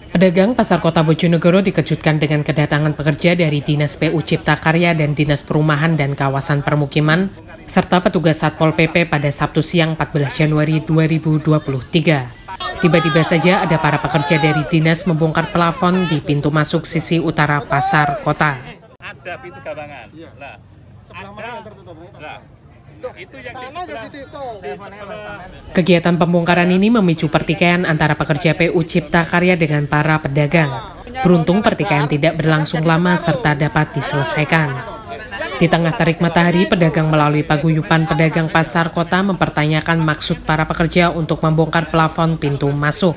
Pedagang Pasar Kota Bojonegoro dikejutkan dengan kedatangan pekerja dari Dinas PU Cipta Karya dan Dinas Perumahan dan Kawasan Permukiman, serta petugas Satpol PP pada Sabtu siang 14 Januari 2023. Tiba-tiba saja ada para pekerja dari dinas membongkar plafon di pintu masuk sisi utara Pasar Kota. Ada pintu gabangan. Nah, sebelah mana yang tertutup? Nah, itu yang Kegiatan pembongkaran ini memicu pertikaian antara pekerja PU Cipta Karya dengan para pedagang. Beruntung pertikaian tidak berlangsung lama serta dapat diselesaikan. Di tengah terik matahari, pedagang melalui paguyuban pedagang Pasar Kota mempertanyakan maksud para pekerja untuk membongkar plafon pintu masuk.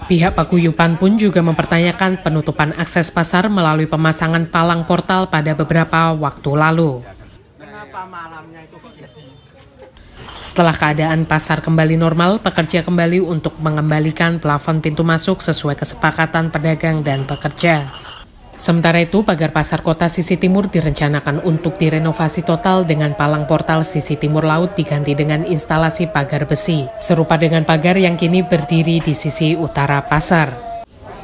Pihak paguyuban pun juga mempertanyakan penutupan akses pasar melalui pemasangan palang portal pada beberapa waktu lalu. Setelah keadaan pasar kembali normal, pekerja kembali untuk mengembalikan plafon pintu masuk sesuai kesepakatan pedagang dan pekerja. Sementara itu, pagar Pasar Kota sisi timur direncanakan untuk direnovasi total dengan palang portal sisi timur laut diganti dengan instalasi pagar besi, serupa dengan pagar yang kini berdiri di sisi utara pasar.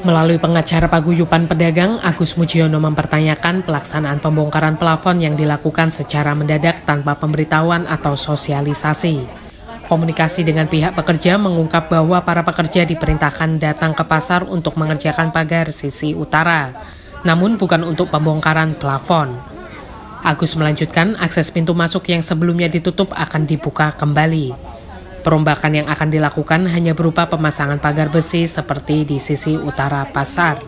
Melalui pengacara paguyuban pedagang, Agus Mujiono mempertanyakan pelaksanaan pembongkaran plafon yang dilakukan secara mendadak tanpa pemberitahuan atau sosialisasi. Komunikasi dengan pihak pekerja mengungkap bahwa para pekerja diperintahkan datang ke pasar untuk mengerjakan pagar sisi utara, namun bukan untuk pembongkaran plafon. Agus melanjutkan, akses pintu masuk yang sebelumnya ditutup akan dibuka kembali. Perombakan yang akan dilakukan hanya berupa pemasangan pagar besi seperti di sisi utara pasar.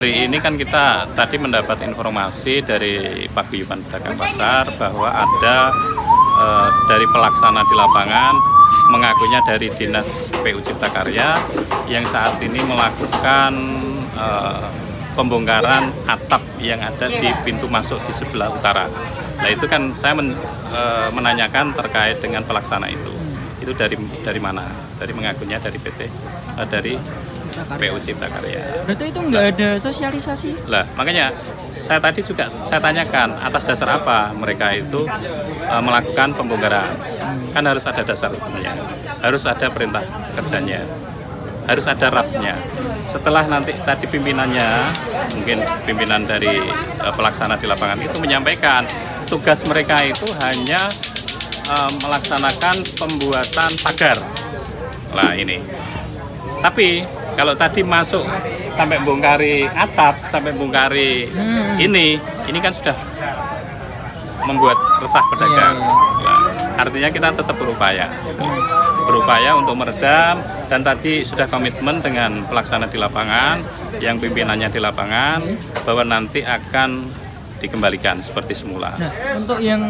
Hari ini kan kita tadi mendapat informasi dari paguyuban pedagang pasar bahwa ada dari pelaksana di lapangan, mengakunya dari Dinas PU Cipta Karya yang saat ini melakukan pembongkaran atap yang ada di pintu masuk di sebelah utara. Nah itu kan saya menanyakan terkait dengan pelaksana itu. Itu dari mana? Dari mengakunya dari PT, dari PU Cipta Karya. Berarti itu nggak ada sosialisasi? Lah makanya saya tadi juga saya tanyakan atas dasar apa mereka itu melakukan pembongkaran. Kan harus ada dasar hukumnya, harus ada perintah kerjanya, harus ada rapnya. Setelah nanti tadi pimpinannya, mungkin pimpinan dari pelaksana di lapangan itu menyampaikan tugas mereka itu hanya melaksanakan pembuatan pagar. Nah ini. Tapi kalau tadi masuk sampai bongkari atap, sampai bongkari ini kan sudah membuat resah pedagang. Nah, artinya kita tetap berupaya. Berupaya untuk meredam, dan tadi sudah komitmen dengan pelaksana di lapangan, yang pimpinannya di lapangan, bahwa nanti akan dikembalikan seperti semula. Nah, untuk yang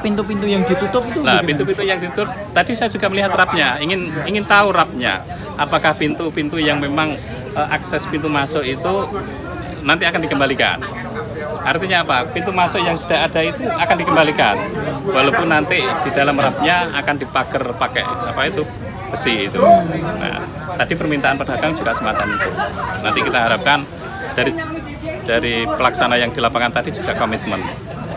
pintu-pintu yang ditutup itu Nah, pintu-pintu yang ditutup, tadi saya juga melihat rapnya, ingin tahu rapnya. Apakah pintu-pintu yang memang akses pintu masuk itu nanti akan dikembalikan? Artinya apa? Pintu masuk yang sudah ada itu akan dikembalikan. Walaupun nanti di dalam rapnya akan dipagar pakai apa itu? Besi itu. Nah, tadi permintaan pedagang juga semacam itu. Nanti kita harapkan dari pelaksana yang di lapangan tadi juga komitmen.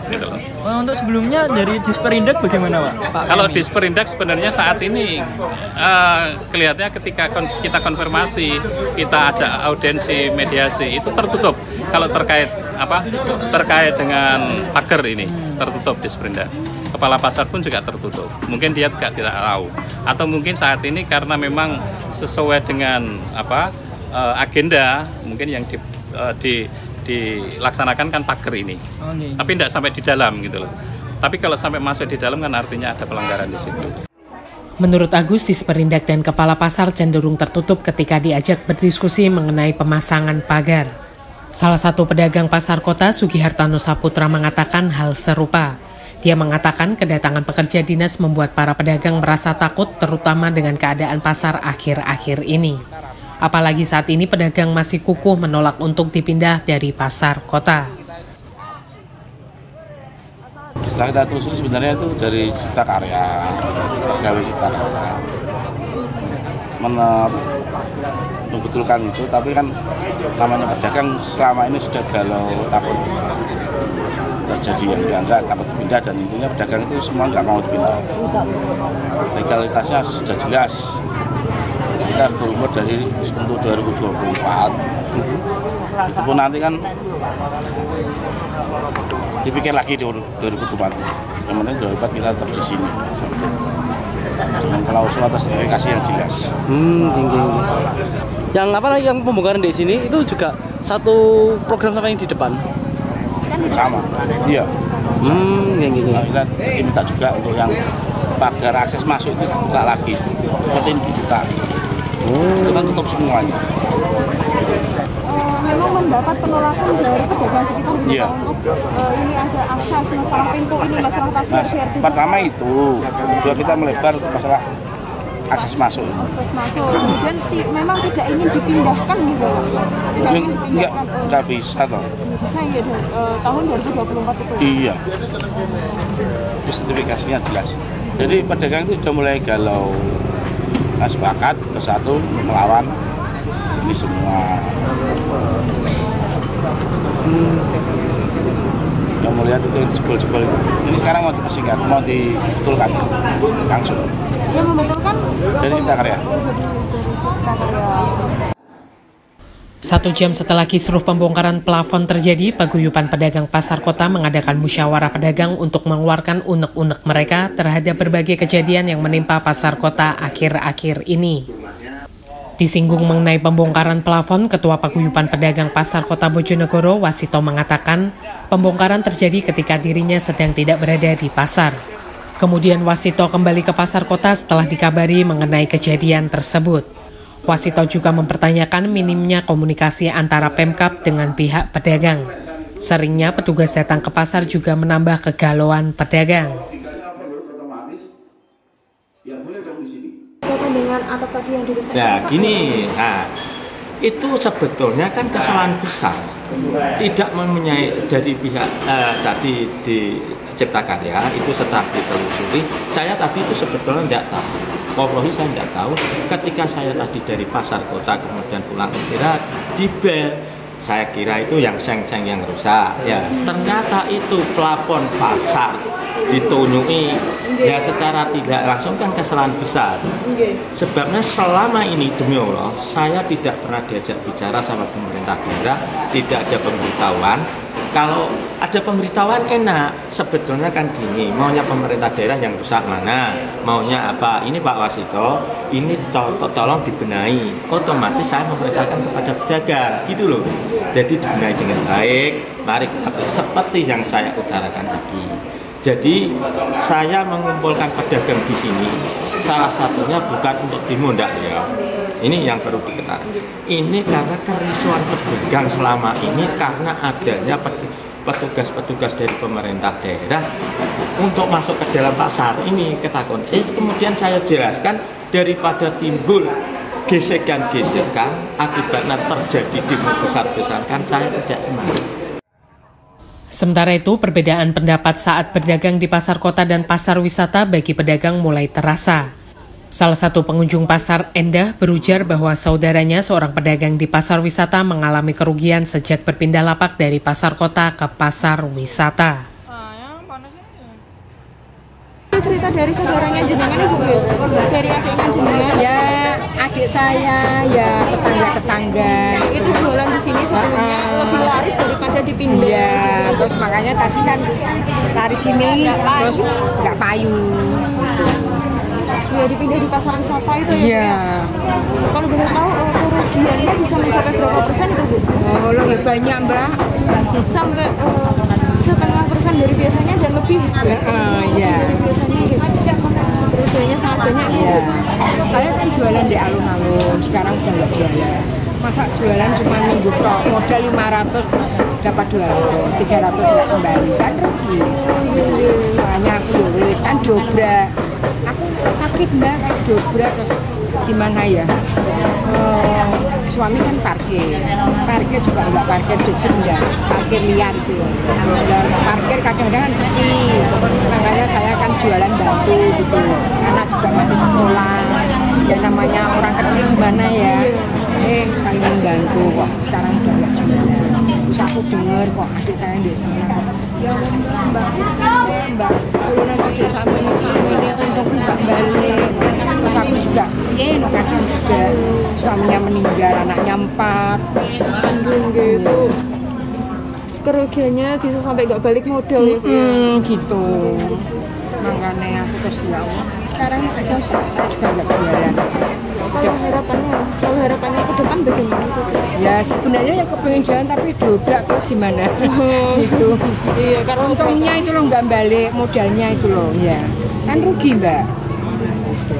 Gitu loh. Untuk sebelumnya dari Disperindak bagaimana Pak? Kalau Disperindak sebenarnya saat ini kelihatannya ketika kita konfirmasi, kita ajak audiensi mediasi itu tertutup. Kalau terkait dengan pagar ini tertutup Disperindak. Kepala pasar pun juga tertutup. Mungkin dia juga tidak tahu. Atau mungkin saat ini karena memang sesuai dengan agenda mungkin yang dilaksanakan kan pagar ini. Tapi tidak sampai di dalam gitu loh. Tapi kalau sampai masuk di dalam kan artinya ada pelanggaran di situ. Menurut Agus, Disperindak dan Kepala Pasar cenderung tertutup ketika diajak berdiskusi mengenai pemasangan pagar. Salah satu pedagang Pasar Kota, Sugihartono Saputra, mengatakan hal serupa. Dia mengatakan kedatangan pekerja dinas membuat para pedagang merasa takut, terutama dengan keadaan pasar akhir-akhir ini. Apalagi saat ini pedagang masih kukuh menolak untuk dipindah dari Pasar Kota. Setelah kita telusuri sebenarnya itu dari Cipta Karya, pegawai Cipta Karya, membetulkan itu, tapi kan namanya pedagang selama ini sudah galau, takut terjadi yang enggak takut dipindah, dan intinya pedagang itu semua nggak mau dipindah. Legalitasnya sudah jelas. Kita kita berumur dari untuk 2024. Itu pun nanti kan dipikir lagi di 2024. Yang penting 2024 kita tetap di sini dengan klausul atas verifikasi yang jelas. Yang apa lagi yang pembongkaran di sini itu juga satu program sama yang di depan. Sama. Iya. Gini. Kita minta juga untuk yang pagar akses masuk itu buka lagi. Seperti ini dibuka. Kita tutup semuanya. Memang mendapat penolakan dari pedagang sekitar Iya. untuk ini ada akses masalah pintu ini masalah pagar biar tidak Pertama itu, kedua kita melebar masalah akses masuk. akses masuk. Kemudian memang tidak ingin dipindahkan gitu. Tidak ingin dipindahkan. Nggak bisa toh. Bisa ya tahun 2024 itu. Iya. Itu sertifikasinya jelas. Jadi pedagang itu sudah mulai galau. Nah, sepakat bersatu melawan ini semua. Yang melihat itu jebol-jebol itu. Ini sekarang mau dibersihkan, mau dibetulkan langsung. Yang membetulkan Dari Cipta Karya. 1 jam setelah kisruh pembongkaran plafon terjadi, paguyuban pedagang pasar kota mengadakan musyawarah pedagang untuk mengeluarkan unek-unek mereka terhadap berbagai kejadian yang menimpa pasar kota akhir-akhir ini. Disinggung mengenai pembongkaran plafon, Ketua Paguyuban Pedagang Pasar Kota Bojonegoro, Wasito, mengatakan pembongkaran terjadi ketika dirinya sedang tidak berada di pasar. Kemudian Wasito kembali ke pasar kota setelah dikabari mengenai kejadian tersebut. Wasito juga mempertanyakan minimnya komunikasi antara Pemkab dengan pihak pedagang. Seringnya petugas datang ke pasar juga menambah kegalauan pedagang. dengan atap tadi yang dirusak. Nah gini, itu sebetulnya kan kesalahan besar. Tidak menyai dari pihak tadi di Cipta Karya itu setelah ditelusuri, saya tadi itu sebetulnya tidak tahu. Wallahi saya tidak tahu. Ketika saya tadi dari pasar kota kemudian pulang istirahat di bel, saya kira itu yang seng-seng yang rusak. Ya, ternyata itu plafon pasar ditunjuki. Ya secara tidak langsung kan kesalahan besar. Sebabnya selama ini demi Allah saya tidak pernah diajak bicara sama pemerintah daerah, tidak ada pemberitahuan. Kalau ada pemberitahuan enak, sebetulnya kan gini, maunya pemerintah daerah yang rusak mana, maunya apa, ini Pak Wasito, ini tolong dibenahi, otomatis saya memerintahkan kepada pedagang, gitu loh. Jadi dibenahi dengan baik, mari seperti yang saya utarakan tadi. Jadi saya mengumpulkan pedagang di sini, salah satunya bukan untuk demo enggak ya. Ini yang perlu diketahui. Ini karena kerisauan pedagang selama ini karena adanya petugas-petugas dari pemerintah daerah untuk masuk ke dalam pasar ini ketakutan. Kemudian saya jelaskan daripada timbul gesekan-gesekan akibatnya terjadi demo besar-besaran, saya tidak semangat. Sementara itu, perbedaan pendapat saat berdagang di pasar kota dan pasar wisata bagi pedagang mulai terasa. Salah satu pengunjung pasar, Endah, berujar bahwa saudaranya seorang pedagang di pasar wisata mengalami kerugian sejak berpindah lapak dari pasar kota ke pasar wisata. Cerita dari saudaranya jenengan ibu, dari adiknya jenengan? Ya adik saya, ya tetangga-tetangga itu jualan di sini sebetulnya lebih laris daripada dipindah. ya, terus makanya tadi kan dari sini terus nggak payu. Ya dipindah di pasar wisata itu ya. Iya. Kalau boleh tahu kerugiannya bisa mencapai berapa persen itu Bu? Oh, lebih banyak Mbak. Sampai setengah persen dari biasanya dan lebih. Iya. Biasanya gitu. Kerugiannya sangat banyak. Iya. Saya kan jualan di alun-alun, sekarang udah nggak jualan. Masa jualan cuma minggu tok, modal 500 dapat 200, 300 nggak kembali, kan rugi. Soalnya aku wis kan dobrak. Aku sakit Mbak, kan dobrak terus gimana ya? Suami kan parkir juga nggak parkir di sini ya, parkir liar gitu. Parkir kadang-kadang kan sepi, makanya saya kan jualan batu gitu. Anak juga masih sekolah, ya namanya orang kecil gimana ya? Saling membantu kok. Sekarang udah nggak jualan. Terus aku dengar kok adik saya di sana kok. Ya Mbak sedih Mbak, kalau nanti sama ini untuk nggak balik. Terus aku juga ya kasihan juga, suaminya meninggal, anaknya 4. Gitu. Kerugiannya bisa sampai nggak balik modal ya Bu? Gitu. Makanya aku terus ya Allah, sekarang aja saya juga nggak jualan. Kalau harapannya ke depan bagaimana Bu? Ya sebenarnya yang kepengen jualan tapi dobrak terus gimana? Gitu. Iya, karena Untungnya itu loh nggak balik modalnya itu loh, ya kan rugi Mbak. Gitu.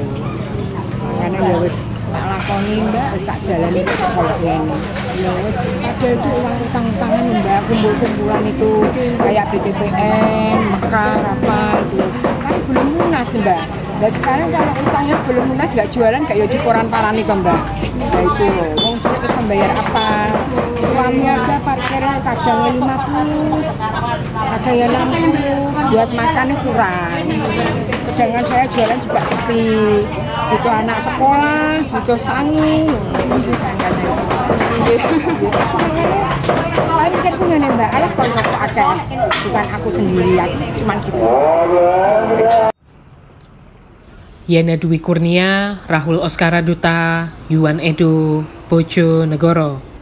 Makanya ya wis tak lakoni Mbak, wis tak jalani kalau ini. Ya wis ada itu uang utang-utangan Mbak, kumpul-kumpulan itu kayak BPPN, Mekar apa itu kan belum lunas Mbak. Nah sekarang kalau utangnya belum lunas nggak jualan kayak di koran paran itu Mbak. Nah itu loh, wong cilik terus membayar apa? Suami aja parkirnya kadang 50, ada yang 60, buat makannya kurang. Sedangkan saya jualan juga sepi, itu anak sekolah, itu sangu. Saya mikir punya nih Mbak, alah kalau cocok aja, bukan aku sendirian, cuman gitu. Yana Dwi Kurnia, Rahul Oskara Duta, Yuan Edo, Bojonegoro.